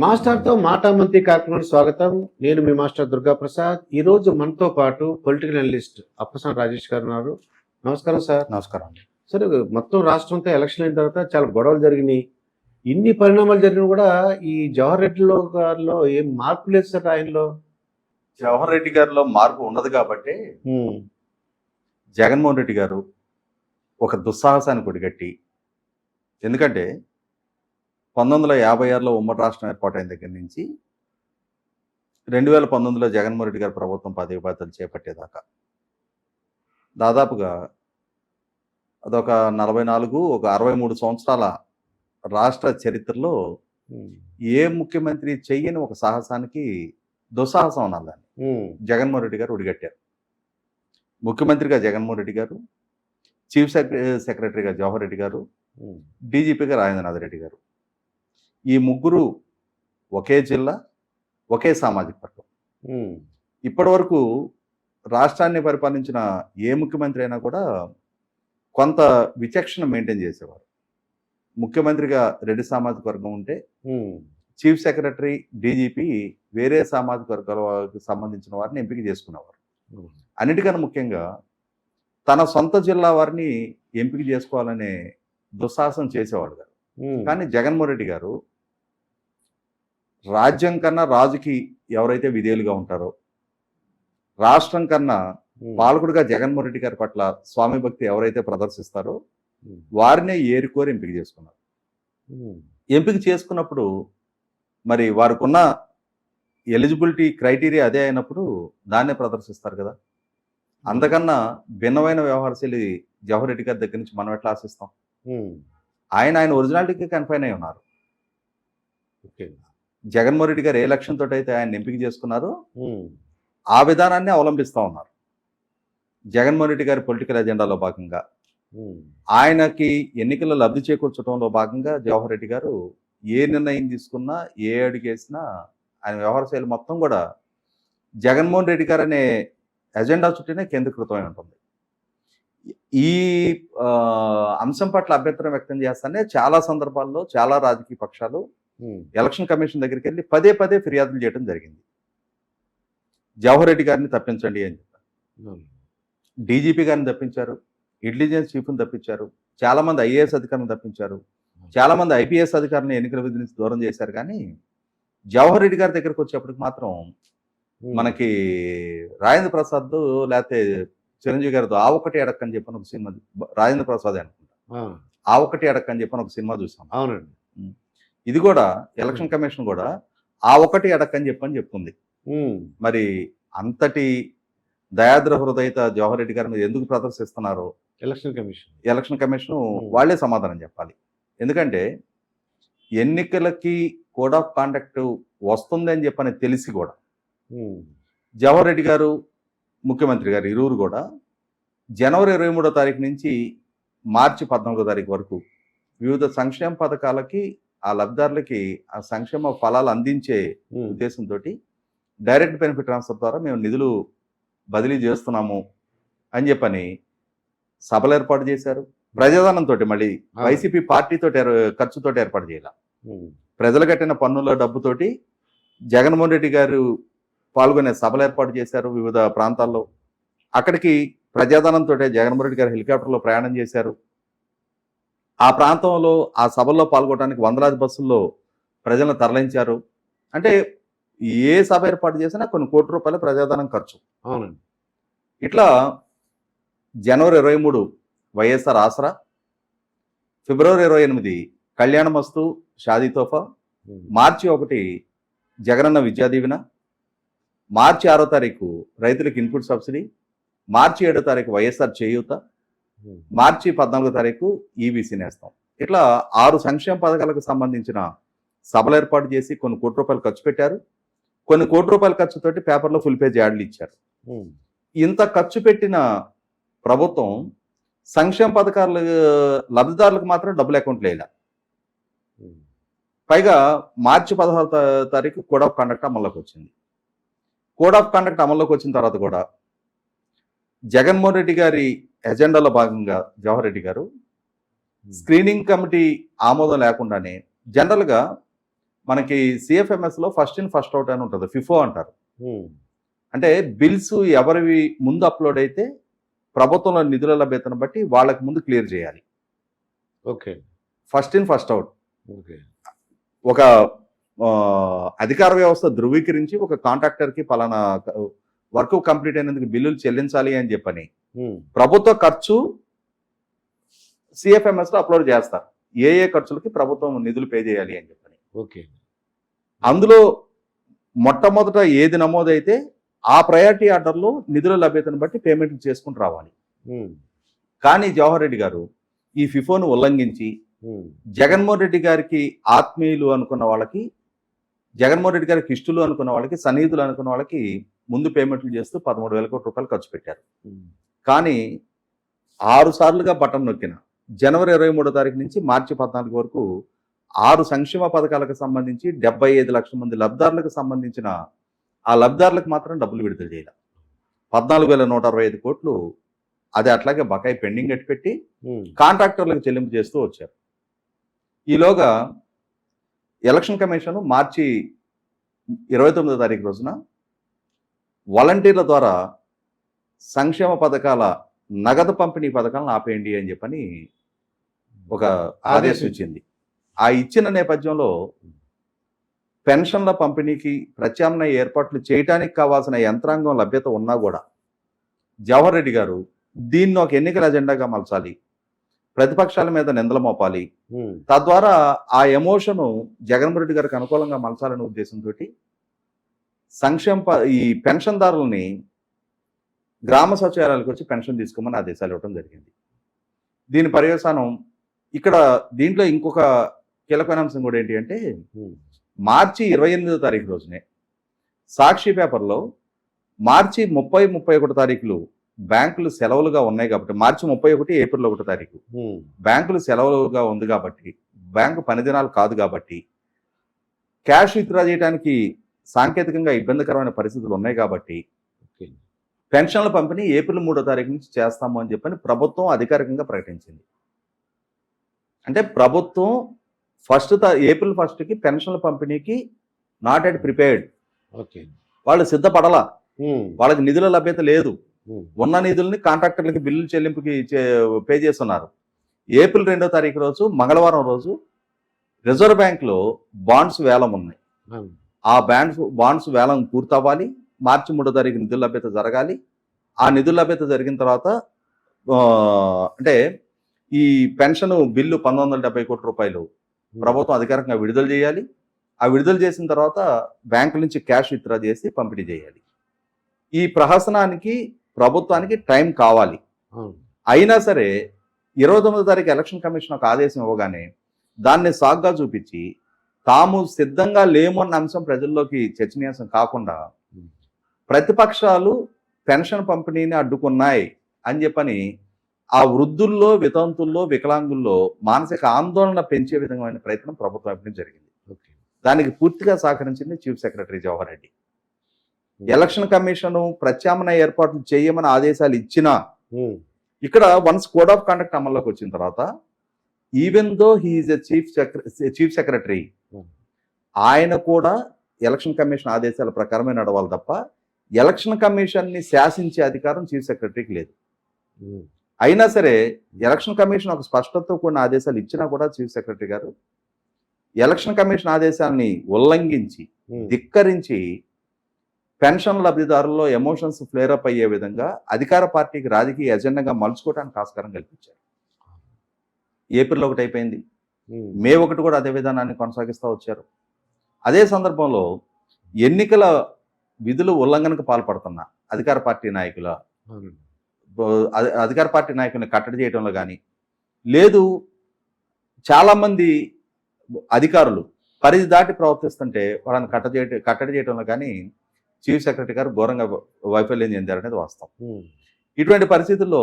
మాస్టర్తో మాటామంతి కార్యక్రమానికి స్వాగతం. నేను మీ మాస్టర్ దుర్గా ప్రసాద్. ఈరోజు మనతో పాటు పొలిటికల్ అనలిస్ట్ అప్పసాని రాజేష్ గారు ఉన్నారు. నమస్కారం సార్. నమస్కారం. సరే, మొత్తం రాష్ట్రం అంతా ఎలక్షన్ అయిన తర్వాత చాలా గొడవలు జరిగినాయి. ఇన్ని పరిణామాలు జరిగినా కూడా ఈ జవహర్ రెడ్డిలో గారిలో ఏం మార్పు లేదు సార్. ఆయనలో జవహర్ రెడ్డి గారిలో మార్పు ఉన్నది కాబట్టి జగన్మోహన్ రెడ్డి గారు ఒక దుస్సాహసానికి ఒడిగట్టి, ఎందుకంటే 1956లో ఉమ్మడి రాష్ట్రం ఏర్పాటైన దగ్గర నుంచి 2019లో జగన్మోహన్ రెడ్డి గారి ప్రభుత్వం పదవి బాధ్యతలు చేపట్టేదాకా దాదాపుగా అదొక 44 ఒక 63 సంవత్సరాల రాష్ట్ర చరిత్రలో ఏ ముఖ్యమంత్రి చెయ్యని ఒక సాహసానికి దుస్సాహసం అనాలి దాన్ని జగన్మోహన్ రెడ్డి గారు ఒడిగట్టారు. ముఖ్యమంత్రిగా జగన్మోహన్ రెడ్డి గారు, చీఫ్ సెక్రటరీగా జవహర్ రెడ్డి గారు, డీజీపీగా రాజేంద్రనాథ్ రెడ్డి గారు, ఈ ముగ్గురు ఒకే జిల్లా, ఒకే సామాజిక వర్గం. ఇప్పటి వరకు రాష్ట్రాన్ని పరిపాలించిన ఏ ముఖ్యమంత్రి అయినా కూడా కొంత విచక్షణ మెయింటైన్ చేసేవారు. ముఖ్యమంత్రిగా రెడ్డి సామాజిక వర్గం ఉంటే చీఫ్ సెక్రటరీ, డీజీపీ వేరే సామాజిక వర్గాలకు సంబంధించిన వారిని ఎంపిక చేసుకునేవారు. అన్నిటికన్నా ముఖ్యంగా తన సొంత జిల్లా వారిని ఎంపిక చేసుకోవాలనే దుస్సాహసం చేసేవాడు గారు. కానీ జగన్మోహన్ రెడ్డి గారు రాజ్యం కన్నా రాజుకి ఎవరైతే విధేయులుగా ఉంటారో, రాష్ట్రం కన్నా పాలకుడిగా జగన్మోహన్ రెడ్డి గారి పట్ల స్వామి భక్తి ఎవరైతే ప్రదర్శిస్తారో వారినే ఏరుకోరి ఎంపిక చేసుకున్నారు. ఎంపిక చేసుకున్నప్పుడు మరి వారికి ఉన్న ఎలిజిబిలిటీ క్రైటీరియా అదే అయినప్పుడు దాన్నే ప్రదర్శిస్తారు కదా. అంతకన్నా భిన్నమైన వ్యవహారశైలి జవహర్ రెడ్డి గారి దగ్గర నుంచి మనం ఎట్లా ఆశిస్తాం? ఆయన ఒరిజినాలిటీకి కన్ఫైన్ అయి ఉన్నారు. జగన్మోహన్ రెడ్డి గారు ఏ లక్ష్యంతో అయితే ఆయన ఎంపిక చేసుకున్నారో ఆ విధానాన్ని అవలంబిస్తూ ఉన్నారు. జగన్మోహన్ రెడ్డి గారి పొలిటికల్ ఎజెండాలో భాగంగా, ఆయనకి ఎన్నికల్లో లబ్ధి చేకూర్చడంలో భాగంగా జవహర్ రెడ్డి గారు ఏ నిర్ణయం తీసుకున్నా, ఏ అడుగు వేసినా ఆయన వ్యవహార శైలి మొత్తం కూడా జగన్మోహన్ రెడ్డి గారు అనే ఎజెండా చుట్టూనే కేంద్రీకృతమై ఉంటుంది. ఈ అంశం పట్ల అభ్యంతరం వ్యక్తం చేస్తానే చాలా సందర్భాల్లో చాలా రాజకీయ పక్షాలు ఎలక్షన్ కమిషన్ దగ్గరికి వెళ్ళి పదే పదే ఫిర్యాదులు చేయడం జరిగింది. జవహర్ రెడ్డి గారిని తప్పించండి అని చెప్పారు. డీజీపీ గారిని తప్పించారు, ఇంటెలిజెన్స్ చీఫ్ని తప్పించారు, చాలామంది ఐఏఎస్ అధికారులను తప్పించారు, చాలామంది ఐపీఎస్ అధికారులను ఎన్నికల విధి నుంచి దూరం చేశారు. కానీ జవహర్ రెడ్డి గారి దగ్గరికి వచ్చేప్పటికి మాత్రం మనకి రాజేంద్ర ప్రసాద్ లేకపోతే చిరంజీవి గారితో ఆ ఒకటి అడక్ అని చెప్పని ఒక సినిమా, రాజేంద్ర ప్రసాద్ అనుకుంటా, ఆ ఒకటి అడక్ అని చెప్పని ఒక సినిమా చూసాం. అవునండి. ఇది కూడా ఎలక్షన్ కమిషన్ కూడా ఆ ఒకటి అడక్ అని చెప్పని చెప్తుంది. మరి అంతటి దయాద్ర హృదయత జవహర్ రెడ్డి గారి మీద ఎందుకు ప్రదర్శిస్తున్నారో ఎలక్షన్ కమిషన్ వాళ్లే సమాధానం చెప్పాలి. ఎందుకంటే ఎన్నికలకి కోడ్ ఆఫ్ కాండక్ట్ వస్తుంది అని చెప్పని తెలిసి కూడా జవహర్ రెడ్డి గారు, ముఖ్యమంత్రి గారు ఇరువురు కూడా జనవరి 23వ తారీఖు నుంచి మార్చి 14వ తారీఖు వరకు వివిధ సంక్షేమ పథకాలకి ఆ లబ్ధిదారులకి ఆ సంక్షేమ ఫలాలు అందించే ఉద్దేశంతో డైరెక్ట్ బెనిఫిట్ ట్రాన్స్ఫర్ ద్వారా మేము నిధులు బదిలీ చేస్తున్నాము అని చెప్పని సభలు ఏర్పాటు చేశారు. ప్రజాధనంతో, మళ్ళీ వైసీపీ పార్టీతో ఖర్చుతో ఏర్పాటు చేయాల, ప్రజలు కట్టిన పన్నుల డబ్బుతోటి జగన్మోహన్ రెడ్డి గారు పాల్గొనే సభలు ఏర్పాటు చేశారు వివిధ ప్రాంతాల్లో. అక్కడికి ప్రజాధనంతో జగన్మోహన్ రెడ్డి గారు హెలికాప్టర్లో ప్రయాణం చేశారు. ఆ ప్రాంతంలో ఆ సభల్లో పాల్గొనడానికి వందలాది బస్సుల్లో ప్రజలను తరలించారు. అంటే ఏ సభ ఏర్పాటు చేసినా కొన్ని కోట్ల రూపాయల ప్రజాధనం ఖర్చు. అవునండి. ఇట్లా జనవరి 23 వైఎస్ఆర్ ఆసరా, ఫిబ్రవరి 28 కళ్యాణమస్తు షాదీ తోఫా, మార్చి 1 జగనన్న విద్యా దీవెన, మార్చి 6వ తారీఖు రైతులకు ఇన్పుట్ సబ్సిడీ, మార్చి 7వ తారీఖు వైఎస్ఆర్ చేయూత, మార్చి 14వ తారీఖు ఈబీసీ నేస్తాం. ఇట్లా 6 సంక్షేమ పథకాలకు సంబంధించిన సభలు ఏర్పాటు చేసి కొన్ని కోట్ల రూపాయలు ఖర్చు పెట్టారు. కొన్ని కోట్ల రూపాయల ఖర్చుతోటి పేపర్లో ఫుల్ పేజ్ యాడ్లు ఇచ్చారు. ఇంత ఖర్చు పెట్టిన ప్రభుత్వం సంక్షేమ పథకాలు లబ్ధిదారులకు మాత్రం డబ్బులు అకౌంట్లో వేయాలి. పైగా మార్చి 16వ తారీఖు కోడ్ ఆఫ్ కండక్ట్ అమల్లోకి వచ్చింది. కోడ్ ఆఫ్ కండక్ట్ అమల్లోకి వచ్చిన తర్వాత కూడా జగన్మోహన్ రెడ్డి గారి ఎజెండాలో భాగంగా జవహర్ రెడ్డి గారు స్క్రీనింగ్ కమిటీ ఆమోదం లేకుండానే జనరల్గా మనకి CFMS లో ఫస్ట్ ఇన్ ఫస్ట్ అవుట్ అని ఉంటుంది, ఫిఫో అంటారు. ఉమ్, అంటే బిల్స్ ఎవరివి ముందు అప్లోడ్ అయితే ప్రభుత్వంలో నిధుల లభ్యతను బట్టి వాళ్ళకి ముందు క్లియర్ చేయాలి. Okay first in first out. Okay ఒక అధికార వ్యవస్థ ధృవీకరించి ఒక కాంట్రాక్టర్కి పలానా వర్క్ కంప్లీట్ అయినందుకు బిల్లులు చెల్లించాలి అని చెప్పని ఉమ్, ప్రభుత్వ ఖర్చు CFMS లో అప్లోడ్ చేస్తారు. ఏ ఖర్చులకి ప్రభుత్వం నిధులు పే చేయాలి అని చెప్పని. ఓకే అందులో మొట్టమొదట ఏది నమోదైతే ఆ ప్రయారిటీ ఆర్డర్లో నిధుల లభ్యతను బట్టి పేమెంట్ చేసుకుని రావాలి. ఉమ్, కానీ జవహర్ రెడ్డి గారు ఈ ఫిఫోను ఉల్లంఘించి ఉమ్, జగన్మోహన్ రెడ్డి గారికి ఆత్మీయులు అనుకున్న వాళ్ళకి, జగన్మోహన్ రెడ్డి గారికి ఇష్టలు అనుకున్న వాళ్ళకి, సన్నిహితులు అనుకున్న వాళ్ళకి ముందు పేమెంట్లు చేస్తూ 13,000 కోట్ల రూపాయలు ఖర్చు పెట్టారు. ఉమ్, కానీ 6 సార్లుగా బటన్ నొక్కిన జనవరి 23వ తారీఖు నుంచి మార్చి 14 వరకు 6 సంక్షేమ పథకాలకు సంబంధించి 75 లక్షల మంది లబ్ధారులకు సంబంధించిన ఆ లబ్ధారులకు మాత్రం డబ్బులు విడుదల చేయాలి. 14,165 కోట్లు అది అట్లాగే బకాయి పెండింగ్ పెట్టి ఉమ్, కాంట్రాక్టర్లకు చెల్లింపు చేస్తూ వచ్చారు. ఈలోగా ఎలక్షన్ కమిషన్ మార్చి 29వ తారీఖు రోజున వాలంటీర్ల ద్వారా సంక్షేమ పథకాల నగదు పంపిణీ పథకాలను ఆపేయండి అని చెప్పని ఒక ఆదేశం ఇచ్చింది. ఆ ఇచ్చిన నేపథ్యంలో పెన్షన్ల పంపిణీకి ప్రత్యామ్నాయ ఏర్పాట్లు చేయడానికి కావాల్సిన యంత్రాంగం లభ్యత ఉన్నా కూడా జవహర్ రెడ్డి గారు దీన్ని ఒక ఎన్నికల ఎజెండాగా మలచాలి, ప్రతిపక్షాల మీద నిందలు మోపాలి, ఉమ్, తద్వారా ఆ ఎమోషను జగన్మోహన్ రెడ్డి గారికి అనుకూలంగా మలచాలనే ఉద్దేశంతో ఈ పెన్షన్దారులని గ్రామ సచివాలయాలకు వచ్చి పెన్షన్ తీసుకోమని ఆదేశాలు ఇవ్వడం జరిగింది. దీని పర్యవసానం ఇక్కడ దీంట్లో ఇంకొక కీలకమైన అంశం కూడా ఏంటి అంటే ఉమ్, మార్చి 28వ తారీఖు రోజునే సాక్షి పేపర్లో మార్చి 30, 31 తారీఖులు బ్యాంకులు సెలవులుగా ఉన్నాయి కాబట్టి, మార్చి 31, ఏప్రిల్ 1 తారీఖు ఉమ్, బ్యాంకులు సెలవులుగా ఉంది కాబట్టి, బ్యాంకు పని దినాలు కాదు కాబట్టి, క్యాష్ విత్డ్రా చేయడానికి సాంకేతికంగా ఇబ్బందికరమైన పరిస్థితులు ఉన్నాయి కాబట్టి ఓకే పెన్షన్ల పంపిణీ ఏప్రిల్ 3వ తారీఖు నుంచి చేస్తాము అని చెప్పని ప్రభుత్వం అధికారికంగా ప్రకటించింది. అంటే ప్రభుత్వం ఏప్రిల్ 1కి పెన్షన్ల పంపిణీకి నాట్ ఎట్ ప్రిపేర్డ్, ఓకే వాళ్ళు సిద్ధపడలా, ఉమ్, వాళ్ళకి నిధుల లభ్యత లేదు. ఉమ్, ఉన్న నిధుల్ని కాంట్రాక్టర్లకి బిల్లులు చెల్లింపుకి పే చేస్తున్నారు. ఏప్రిల్ 2వ తారీఖు రోజు మంగళవారం రోజు రిజర్వ్ బ్యాంక్లో బాండ్స్ వేలం ఉన్నాయి. అవును, ఆ బాండ్స్ వేలం పూర్తవ్వాలి, మార్చి 3వ తారీఖు నిధుల లభ్యత జరగాలి. ఆ నిధుల లభ్యత జరిగిన తర్వాత అంటే ఈ పెన్షన్ బిల్లు 1970 కోట్ల రూపాయలు ప్రభుత్వం అధికారికంగా విడుదల చేయాలి. ఆ విడుదల చేసిన తర్వాత బ్యాంకుల నుంచి క్యాష్ విత్డ్రా చేసి పంపిణీ చేయాలి. ఈ ప్రహసనానికి ప్రభుత్వానికి టైం కావాలి. అవును, అయినా సరే 29వ తారీఖు ఎలక్షన్ కమిషన్ ఒక ఆదేశం ఇవ్వగానే దాన్ని సాగ్గా చూపించి తాము సిద్ధంగా లేము అన్న అంశం ప్రజల్లోకి చర్చనీయాంశం కాకుండా ప్రతిపక్షాలు పెన్షన్ పంపిణీని అడ్డుకున్నాయి అని చెప్పని ఆ వృద్ధుల్లో, వితంతుల్లో, వికలాంగుల్లో మానసిక ఆందోళన పెంచే విధమైన ప్రయత్నం ప్రభుత్వం వైపు నుంచి జరిగింది. ఓకే దానికి పూర్తిగా సహకరించింది chief secretary Jawahar Reddy. Election commission ప్రత్యామ్నాయ ఏర్పాట్లు చేయమని ఆదేశాలు ఇచ్చినా ఉమ్, ఇక్కడ వన్స్ కోడ్ ఆఫ్ కండక్ట్ అమల్లోకి వచ్చిన తర్వాత even though he is a chief secretary, ఆయన కూడా ఎలక్షన్ కమిషన్ ఆదేశాల ప్రకారమే నడవాలి తప్ప ఎలక్షన్ కమిషన్ని శాసించే అధికారం చీఫ్ సెక్రటరీకి లేదు. ఉమ్, అయినా సరే ఎలక్షన్ కమిషన్ ఒక స్పష్టతతో కూడిన ఆదేశాలు ఇచ్చినా కూడా చీఫ్ సెక్రటరీ గారు ఎలక్షన్ కమిషన్ ఆదేశాన్ని ఉల్లంఘించి, ఉమ్, ధిక్కరించి పెన్షన్ లబ్ధిదారుల్లో ఎమోషన్స్ ఫ్లేరప్ అయ్యే విధంగా అధికార పార్టీకి రాజకీయ ఎజెండాగా మలుచుకోవడానికి ఆస్కారం కల్పించారు. ఏప్రిల్ 1 అయిపోయింది, ఉమ్, మే 1 కూడా అదే విధానాన్ని కొనసాగిస్తూ వచ్చారు. అదే సందర్భంలో ఎన్నికల విధులు ఉల్లంఘనకు పాల్పడుతున్న అధికార పార్టీ నాయకుల అవును, అధికార పార్టీ నాయకుల్ని కట్టడి చేయడంలో కానీ, లేదు చాలామంది అధికారులు పరిధి దాటి ప్రవర్తిస్తుంటే వాళ్ళని కట్టడి చేయడంలో కానీ చీఫ్ సెక్రటరీ గారు ఘోరంగా వైఫల్యం చెందారనేది వాస్తవం. ఉమ్, ఇటువంటి పరిస్థితుల్లో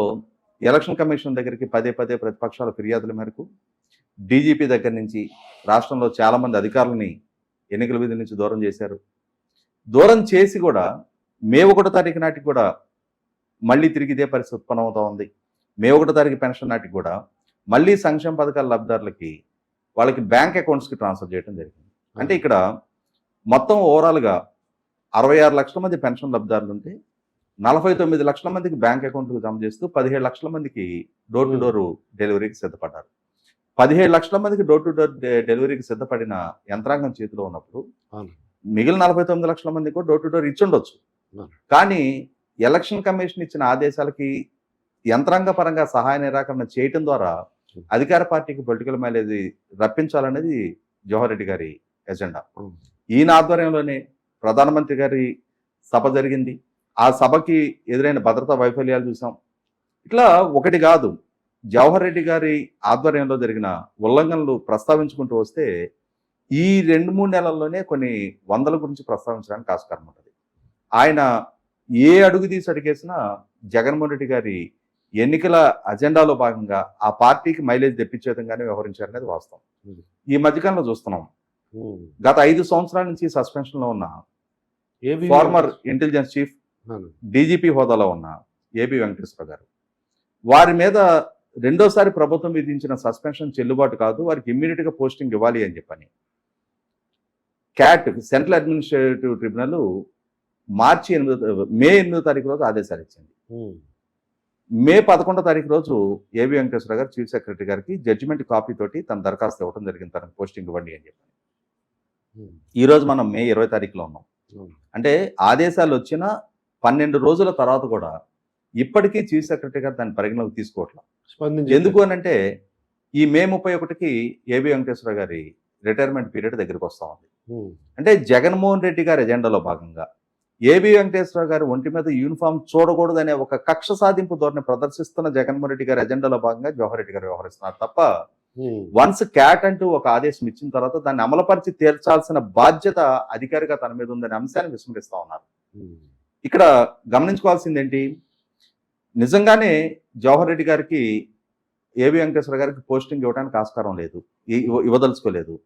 ఎలక్షన్ కమిషన్ దగ్గరికి పదే ప్రతిపక్షాల ఫిర్యాదుల మేరకు డీజీపీ దగ్గర నుంచి రాష్ట్రంలో చాలామంది అధికారులని ఎన్నికల విధుల నుంచి దూరం చేశారు. దూరం చేసి కూడా మే 1వ తారీఖు నాటికి కూడా మళ్ళీ తిరిగి ఇదే పరిస్థితి ఉత్పన్నమవుతూ ఉంది. మే 1వ తారీఖు పెన్షన్ నాటికి కూడా మళ్ళీ సంక్షేమ పథకాల లబ్ధిదారులకి వాళ్ళకి బ్యాంక్ అకౌంట్స్కి ట్రాన్స్ఫర్ చేయడం జరిగింది. అంటే ఇక్కడ మొత్తం ఓవరాల్గా 66 లక్షల మంది పెన్షన్ లబ్ధిదారులు ఉంటే 49 లక్షల మందికి బ్యాంక్ అకౌంట్లకు జమ చేస్తూ 17 లక్షల మందికి డోర్ టు డోర్ డెలివరీకి సిద్ధపడ్డారు. 17 లక్షల మందికి డోర్ టు డోర్ డెలివరీకి సిద్ధపడిన యంత్రాంగం చేతిలో ఉన్నప్పుడు మిగిలిన 49 లక్షల మందికి కూడా డోర్ టు డోర్ ఇచ్చుండొచ్చు. కానీ ఎలక్షన్ కమిషన్ ఇచ్చిన ఆదేశాలకి యంత్రాంగ పరంగా సహాయ నిరాకరణ చేయటం ద్వారా అధికార పార్టీకి పొలిటికల్ మైలేజ్ రప్పించాలనేది జవహర్ రెడ్డి గారి ఎజెండా. ఈయన ఆధ్వర్యంలోనే ప్రధానమంత్రి గారి సభ జరిగింది. ఆ సభకి ఎదురైన భద్రతా వైఫల్యాలు చూసాం. ఇట్లా ఒకటి కాదు, జవహర్ రెడ్డి గారి ఆధ్వర్యంలో జరిగిన ఉల్లంఘనలు ప్రస్తావించుకుంటూ వస్తే ఈ 2-3 నెలల్లోనే కొన్ని వందల గురించి ప్రస్తావించడానికి ఆస్కారం ఉంటుంది. ఆయన ఏ అడుగు తీసి అడిగేసినా జగన్మోహన్ రెడ్డి గారి ఎన్నికల అజెండాలో భాగంగా ఆ పార్టీకి మైలేజ్ తెప్పించే విధంగానే వ్యవహరించారనేది వాస్తవం. ఈ మధ్యకాలంలో చూస్తున్నాం, గత 5 సంవత్సరాల నుంచి సస్పెన్షన్ లో ఉన్న ఫార్మర్ ఇంటెలిజెన్స్ చీఫ్, డీజీపీ హోదాలో ఉన్న ఏబి వెంకటేశ్వర గారు, వారి మీద రెండోసారి ప్రభుత్వం విధించిన సస్పెన్షన్ చెల్లుబాటు కాదు, వారికి ఇమ్మీడియట్ గా పోస్టింగ్ ఇవ్వాలి అని చెప్పని క్యాట్ సెంట్రల్ అడ్మినిస్ట్రేటివ్ ట్రిబ్యునల్ మే 8వ తారీఖు రోజు ఆదేశాలు ఇచ్చింది. మే 11వ తారీఖు రోజు ఏబి వెంకటేశ్వర గారు చీఫ్ సెక్రటరీ గారికి జడ్జిమెంట్ కాపీ తోటి తన దరఖాస్తు ఇవ్వడం జరిగింది, తనకు పోస్టింగ్ ఇవ్వండి అని చెప్పి. ఈ రోజు మనం మే 20వ తారీఖులో ఉన్నాం. అంటే ఆదేశాలు వచ్చిన 12 రోజుల తర్వాత కూడా ఇప్పటికీ చీఫ్ సెక్రటరీ గారు దాన్ని పరిగణలోకి తీసుకోవట్లేదు. ఎందుకు అని అంటే ఈ మే 31కి ఏబి వెంకటేశ్వర గారి రిటైర్మెంట్ పీరియడ్ దగ్గరికి వస్తూ ఉంది. అంటే జగన్మోహన్ రెడ్డి గారి ఎజెండాలో భాగంగా ఏబి వెంకటేశ్వర గారు ఒంటి మీద యూనిఫామ్ చూడకూడదనే ఒక కక్ష సాధింపు ధోరణి ప్రదర్శిస్తున్న జగన్మోహన్ రెడ్డి గారి ఎజెండాలో భాగంగా జవహర్ రెడ్డి గారు వ్యవహరిస్తున్నారు తప్ప, వన్స్ క్యాట్ అంటూ ఒక ఆదేశం ఇచ్చిన తర్వాత దాన్ని అమలుపరిచి తీర్చాల్సిన బాధ్యత అధికారిగా తన మీద ఉందనే అంశాన్ని విస్మరిస్తా ఉన్నారు. ఇక్కడ గమనించుకోవాల్సింది ఏంటి, నిజంగానే జవహర్ రెడ్డి గారికి ఏబి వెంకటేశ్వర గారికి పోస్టింగ్ ఇవ్వడానికి ఆస్కారం లేదు, ఇవ్వదలుచుకోలేదు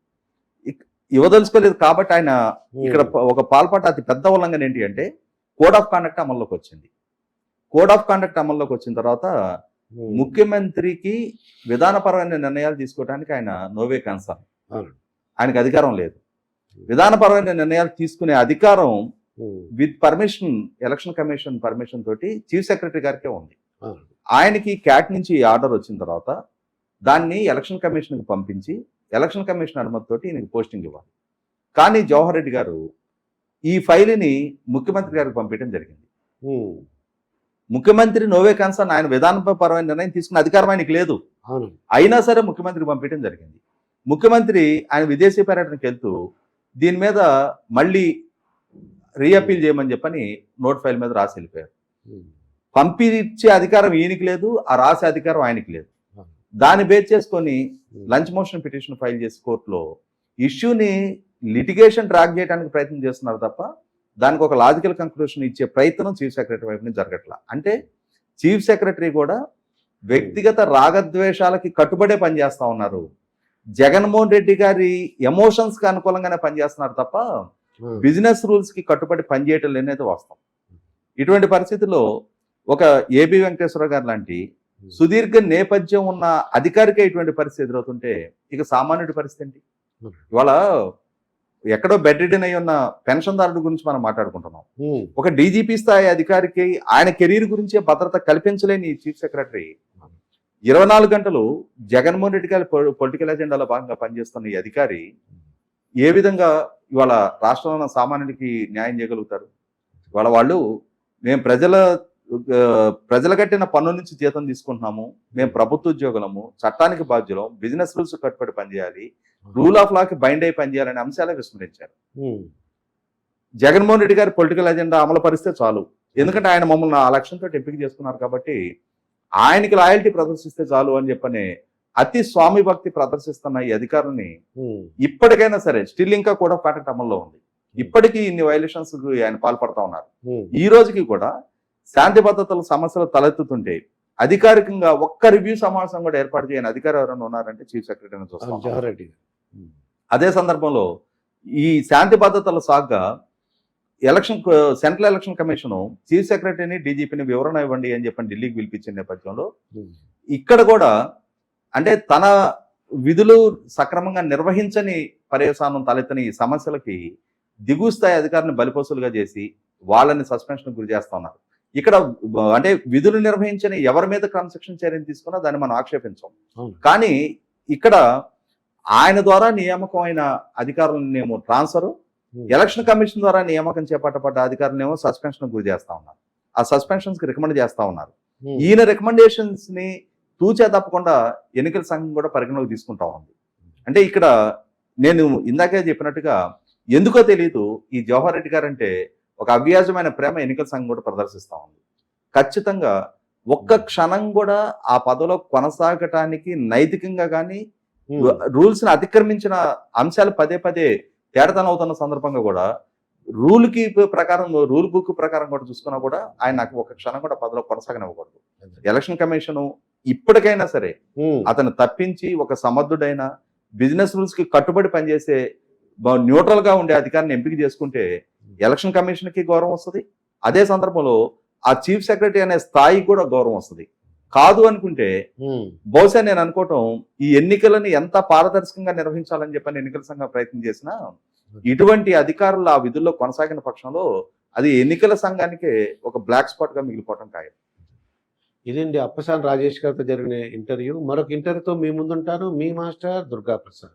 కాబట్టి ఆయన ఇక్కడ ఒక పాల్పడ్డ అతి పెద్ద ఉల్లంఘన ఏంటి అంటే కోడ్ ఆఫ్ కాండక్ట్ అమల్లోకి వచ్చింది. కోడ్ ఆఫ్ కాండక్ట్ అమల్లోకి వచ్చిన తర్వాత ముఖ్యమంత్రికి విధానపరమైన నిర్ణయాలు తీసుకోవడానికి ఆయన నోవే కన్సర్న్, ఆయనకు అధికారం లేదు. విధానపరమైన నిర్ణయాలు తీసుకునే అధికారం with permission, election commission permission తోటి చీఫ్ సెక్రటరీ గారికే ఉంది. ఆయనకి క్యాట్ నుంచి ఆర్డర్ వచ్చిన తర్వాత దాన్ని ఎలక్షన్ కమిషన్కి పంపించి ఎలక్షన్ కమిషన్ అనుమతితోటి ఈయనకి పోస్టింగ్ ఇవ్వాలి. కానీ జవహర్ రెడ్డి గారు ఈ ఫైల్ని ముఖ్యమంత్రి గారికి పంపించడం జరిగింది. ముఖ్యమంత్రి నోవే కన్సర్న్, ఆయన విధానపరమైన నిర్ణయం తీసుకున్న అధికారం ఆయనకి లేదు, అయినా సరే ముఖ్యమంత్రికి పంపించడం జరిగింది. ముఖ్యమంత్రి ఆయన విదేశీ పర్యటనకి వెళ్తూ దీని మీద మళ్ళీ రీఅపీల్ చేయమని చెప్పని నోట్ ఫైల్ మీద రాసి వెళ్ళిపోయారు. పంపించే అధికారం ఈయనకి లేదు, ఆ రాసే అధికారం ఆయనకి లేదు. దాన్ని బేస్ చేసుకొని లంచ్ మోషన్ పిటిషన్ ఫైల్ చేసి కోర్టులో ఇష్యూని లిటిగేషన్ ట్రాక్ చేయడానికి ప్రయత్నం చేస్తున్నారు తప్ప దానికి ఒక లాజికల్ కంక్లూషన్ ఇచ్చే ప్రయత్నం చీఫ్ సెక్రటరీ వైపు నుంచి జరగట్లా. అంటే చీఫ్ సెక్రటరీ కూడా వ్యక్తిగత రాగద్వేషాలకి కట్టుబడే పనిచేస్తా ఉన్నారు, జగన్మోహన్ రెడ్డి గారి ఎమోషన్స్ కి అనుకూలంగానే పనిచేస్తున్నారు తప్ప బిజినెస్ రూల్స్ కి కట్టుబడి పనిచేయటం లేనేది వాస్తవం. ఇటువంటి పరిస్థితుల్లో ఒక ఏబి వెంకటేశ్వర గారు లాంటి సుదీర్ఘ నేపథ్యం ఉన్న అధికారికే ఇటువంటి పరిస్థితి ఎదురవుతుంటే ఇక సామాన్యుడి పరిస్థితి ఏంటి? ఇవాళ ఎక్కడో బెడ్ రిడన్ అయి ఉన్న పెన్షన్దారుడి గురించి మనం మాట్లాడుకుంటున్నాం. ఒక డీజీపీ స్థాయి అధికారికి ఆయన కెరీర్ గురించే భద్రత కల్పించలేని చీఫ్ సెక్రటరీ 24 గంటలు జగన్మోహన్ రెడ్డి గారి పొలిటికల్ ఎజెండాలో భాగంగా పనిచేస్తున్న ఈ అధికారి ఏ విధంగా ఇవాళ రాష్ట్రంలో ఉన్న సామాన్యుడికి న్యాయం చేయగలుగుతారు? ఇవాళ వాళ్ళు మేము ప్రజలు కట్టిన పన్ను నుంచి జీతం తీసుకుంటున్నాము, మేము ప్రభుత్వ ఉద్యోగులము, చట్టానికి బాధ్యులం, బిజినెస్ రూల్స్ కట్టుబడి పనిచేయాలి, రూల్ ఆఫ్ లాకి బైండ్ అయి పనిచేయాలనే అంశాలే విస్మరించారు. జగన్మోహన్ రెడ్డి గారి పొలిటికల్ ఎజెండా అమలు పరిస్తే చాలు, ఎందుకంటే ఆయన మమ్మల్ని ఆ లక్ష్యంతో ఎంపిక చేసుకున్నారు కాబట్టి ఆయనకి లాయల్టీ ప్రదర్శిస్తే చాలు అని చెప్పని అతి స్వామి భక్తి ప్రదర్శిస్తున్న ఈ అధికారుల్ని ఇప్పటికైనా సరే స్టిల్ ఇంకా కూడా కాంట్రాక్ట్ అమల్లో ఉంది, ఇప్పటికీ ఇన్ని వైలేషన్స్ ఆయన పాల్పడతా ఉన్నారు. ఈ రోజుకి కూడా శాంతి భద్రతల సమస్యలు తలెత్తుతుంటే అధికారికంగా ఒక్క రివ్యూ సమావేశం కూడా ఏర్పాటు చేయని అధికారులు ఎవరైనా ఉన్నారంటే చీఫ్ సెక్రటరీని చూస్తాం. అదే సందర్భంలో ఈ శాంతి భద్రతల సాగ్గా సెంట్రల్ ఎలక్షన్ కమిషన్ చీఫ్ సెక్రటరీని డీజీపీని వివరణ ఇవ్వండి అని చెప్పని ఢిల్లీకి పిలిపించిన నేపథ్యంలో ఇక్కడ కూడా అంటే తన విధులు సక్రమంగా నిర్వహించని పర్యవసానం తలెత్తని ఈ సమస్యలకి దిగువ స్థాయి అధికారులను బలిపశులుగా చేసి వాళ్ళని సస్పెన్షన్ గురి చేస్తా ఉన్నారు. ఇక్కడ అంటే విధులు నిర్వహించని ఎవరి మీద క్రమశిక్షణ చర్యలు తీసుకున్నా దాన్ని మనం ఆక్షేపించాం. అవును. కానీ ఇక్కడ ఆయన ద్వారా నియామకం అయిన అధికారులనేమో ట్రాన్స్ఫర్, ఎలక్షన్ కమిషన్ ద్వారా నియామకం చేపట్టబడ్డ అధికారులనేమో సస్పెన్షన్ గురి చేస్తా ఉన్నారు. ఆ సస్పెన్షన్స్ కి రికమెండ్ చేస్తా ఉన్నారు. ఈయన రికమెండేషన్స్ ని తూచా తప్పకుండా ఎన్నికల సంఘం కూడా పరిగణలోకి తీసుకుంటా ఉంది. అంటే ఇక్కడ నేను ఇందాకే చెప్పినట్టుగా ఎందుకో తెలియదు ఈ జవహర్ రెడ్డి గారు అంటే ఒక అవ్యాజమైన ప్రేమ ఎన్నికల సంఘం కూడా ప్రదర్శిస్తా ఉంది. ఖచ్చితంగా ఒక్క క్షణం కూడా ఆ పదవిలో కొనసాగటానికి నైతికంగా కానీ రూల్స్ ని అతిక్రమించిన అంశాలు పదే పదే తేడతనం అవుతున్న సందర్భంగా కూడా రూల్ బుక్ ప్రకారం కూడా చూసుకున్నా కూడా ఆయన నాకు ఒక క్షణం కూడా పదవిలో కొనసాగనివ్వకూడదు. ఎలక్షన్ కమిషన్ ఇప్పటికైనా సరే అతను తప్పించి ఒక సమర్థుడైన బిజినెస్ రూల్స్ కి కట్టుబడి పనిచేసే న్యూట్రల్ గా ఉండే అధికారిని ఎంపిక చేసుకుంటే ఎలక్షన్ కమిషన్ కి గౌరవం వస్తుంది. అదే సందర్భంలో ఆ చీఫ్ సెక్రటరీ అనే స్థాయికి కూడా గౌరవం వస్తుంది. కాదు అనుకుంటే బహుశా నేను అనుకోవటం ఈ ఎన్నికలని ఎంత పారదర్శకంగా నిర్వహించాలని చెప్పని ఎన్నికల సంఘం ప్రయత్నం చేసినా ఇటువంటి అధికారులు ఆ విధుల్లో కొనసాగిన పక్షంలో అది ఎన్నికల సంఘానికే ఒక బ్లాక్ స్పాట్ గా మిగిలిపోవటం ఖాయం. ఇదండి అప్పసాని రాజేష్ గారితో జరిగిన ఇంటర్వ్యూ. మరొక ఇంటర్వ్యూతో మీ ముందుంటాను. మీ మాస్టర్ దుర్గా ప్రసాద్.